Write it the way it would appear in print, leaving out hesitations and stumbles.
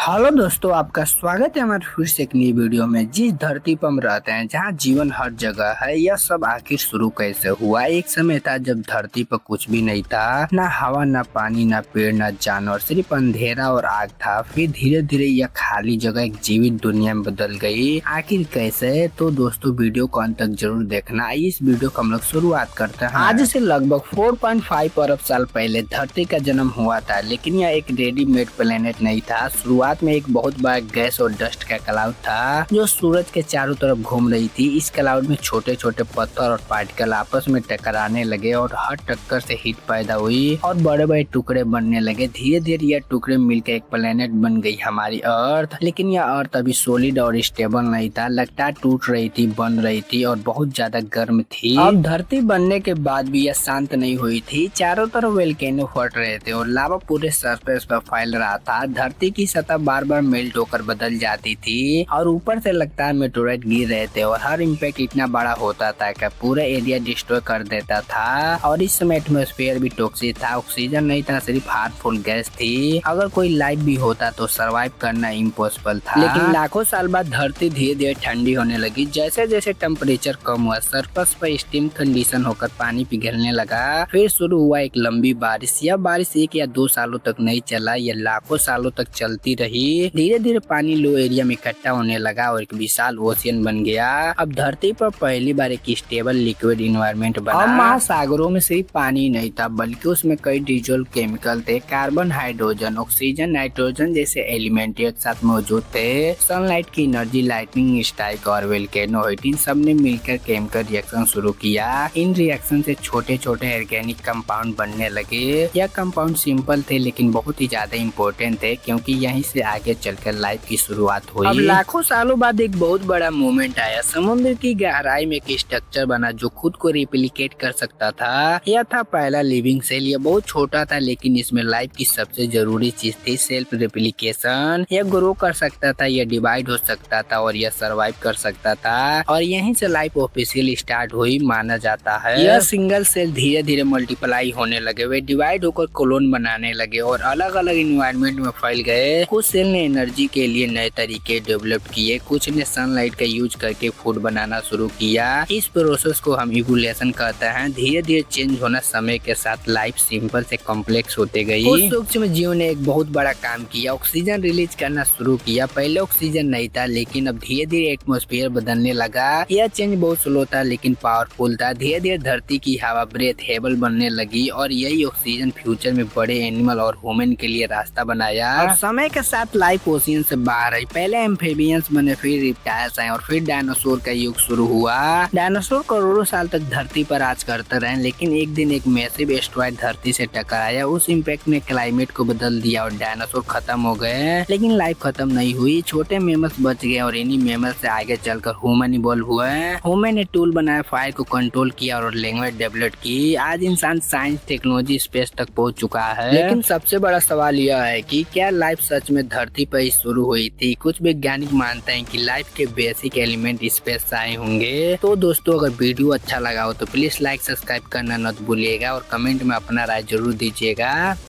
Hello दोस्तों, आपका स्वागत है हमारे फिर से एक नई वीडियो में। जिस धरती पर हम रहते हैं, जहाँ जीवन हर जगह है, यह सब आखिर शुरू कैसे हुआ। एक समय था जब धरती पर कुछ भी नहीं था, ना हवा, ना पानी, ना पेड़, ना जानवर, सिर्फ अंधेरा और आग था। फिर धीरे धीरे यह खाली जगह एक जीवित दुनिया में बदल गई। आखिर कैसे, तो दोस्तों वीडियो को अंत तक जरूर देखना। इस वीडियो को हम लोग शुरुआत करते हैं। आज से लगभग 4.5 अरब साल पहले धरती का जन्म हुआ था, लेकिन यह एक रेडीमेड प्लेनेट नहीं था। शुरुआत में एक बहुत बड़ा गैस और डस्ट का क्लाउड था जो सूरज के चारों तरफ घूम रही थी। इस क्लाउड में छोटे छोटे पत्थर और पार्टिकल आपस में टकराने लगे और हर टक्कर से हीट पैदा हुई और बड़े बड़े टुकड़े बनने लगे। धीरे धीरे यह टुकड़े मिलकर एक प्लेनेट बन गई, हमारी अर्थ। लेकिन यह अर्थ अभी सॉलिड और स्टेबल नहीं था, लगातार टूट रही थी, बन रही थी और बहुत ज्यादा गर्म थी। अब धरती बनने के बाद भी यह शांत नहीं हुई थी। चारों तरफ वोल्केनो फट रहे थे और लावा पूरे सरफेस पर फैल रहा था। धरती की सतह बार बार मेल्ट होकर बदल जाती थी और ऊपर से लगातार मेटेओराइट गिर रहे थे और हर इम्पैक्ट इतना बड़ा होता था कि पूरा एरिया डिस्ट्रॉय कर देता था। और इस समय एटमॉस्फेयर भी टॉक्सिक था, ऑक्सीजन नहीं था, सिर्फ हार्मफुल गैस थी। अगर कोई लाइफ भी होता तो सरवाइव करना इम्पॉसिबल था। लेकिन लाखों साल बाद धरती धीरे धीरे ठंडी होने लगी। जैसे जैसे टेम्परेचर कम हुआ, सरफेस पर स्टीम कंडीशन होकर पानी पिघलने लगा। फिर शुरू हुआ एक लंबी बारिश। यह बारिश 1 या 2 सालों तक नहीं चला, यह लाखों सालों तक चलती रही। धीरे धीरे पानी लो एरिया में इकट्ठा होने लगा और एक विशाल ओशियन बन गया। अब धरती पर पहली बार एक स्टेबल लिक्विड इन्वायरमेंट बना। अब महासागरों में सिर्फ पानी नहीं था, बल्कि उसमें कई डिजोल्व केमिकल थे। कार्बन, हाइड्रोजन, ऑक्सीजन, नाइट्रोजन जैसे एलिमेंट एक साथ मौजूद थे। सनलाइट की एनर्जी, लाइटनिंग स्ट्राइक और वोल्केनो हीट, इन सब ने मिलकर केमिकल रिएक्शन शुरू किया। इन रिएक्शन से छोटे छोटे ऑर्गेनिक कंपाउंड बनने लगे। यह कंपाउंड सिंपल थे लेकिन बहुत ही ज्यादा इम्पोर्टेंट थे, क्योंकि यहीं से आगे चलकर लाइफ की शुरुआत हुई। अब लाखों सालों बाद एक बहुत बड़ा मूवमेंट आया। समुद्र की गहराई में एक स्ट्रक्चर बना जो खुद को रिप्लिकेट कर सकता था। यह था पहला लिविंग सेल। यह बहुत छोटा था, लेकिन इसमें लाइफ की सबसे जरूरी चीज थी, सेल्फ रेप्लिकेशन। यह ग्रो कर सकता था, यह डिवाइड हो सकता था और यह सर्वाइव कर सकता था। और यहीं से लाइफ ऑफिशियली स्टार्ट हुई माना जाता है। यह सिंगल सेल धीरे धीरे मल्टीप्लाई होने लगे, वे डिवाइड होकर कॉलोन बनाने लगे और अलग अलग इन्वायरमेंट में फैल गए। कुछ सेल ने एनर्जी के लिए नए तरीके डेवलप किए, कुछ ने सनलाइट का यूज करके फूड बनाना शुरू किया। इस प्रोसेस को हम इवोल्यूशन कहते हैं। धीरे धीरे चेंज होना, समय के साथ लाइफ सिंपल से कॉम्प्लेक्स होते गई। कुछ सूक्ष्म जीव ने एक बहुत बड़ा काम किया, ऑक्सीजन रिलीज करना शुरू किया। पहले ऑक्सीजन नहीं था, लेकिन अब धीरे धीरे एटमॉस्फेयर बदलने लगा। यह चेंज बहुत स्लो था लेकिन पावरफुल था। धीरे धीरे धरती की हवा ब्रेथेबल बनने लगी और यही ऑक्सीजन फ्यूचर में बड़े एनिमल और ह्यूमन के लिए रास्ता बनाया। समय के साथ लाइफ ओशियन से बाहर आई। पहले एम्फीबियंस बने, फिर रिप्टाइल्स आए और फिर डायनासोर का युग शुरू हुआ। डायनासोर करोड़ों साल तक धरती पर राज करते रहे, लेकिन एक दिन एक मैसिव एस्टेरॉयड धरती से टकराया। उस इम्पैक्ट ने क्लाइमेट को बदल दिया और डायनासोर खत्म हो गए। लेकिन लाइफ खत्म नहीं हुई, छोटे मेमल्स बच गए और इन्हीं मेमल्स से आगे चलकर ह्यूमन इवॉल्व हुए। ह्यूमन ने टूल बनाया, फायर को कंट्रोल किया और लैंग्वेज डेवलप की। आज इंसान साइंस, टेक्नोलॉजी, स्पेस तक पहुंच चुका है। लेकिन सबसे बड़ा सवाल यह है कि क्या लाइफ सच में धरती पर ही शुरू हुई थी। कुछ वैज्ञानिक मानते हैं कि लाइफ के बेसिक एलिमेंट स्पेस से आए होंगे। तो दोस्तों, अगर वीडियो अच्छा लगा हो तो प्लीज लाइक, सब्सक्राइब करना मत भूलिएगा और कमेंट में अपना राय जरूर दीजिएगा।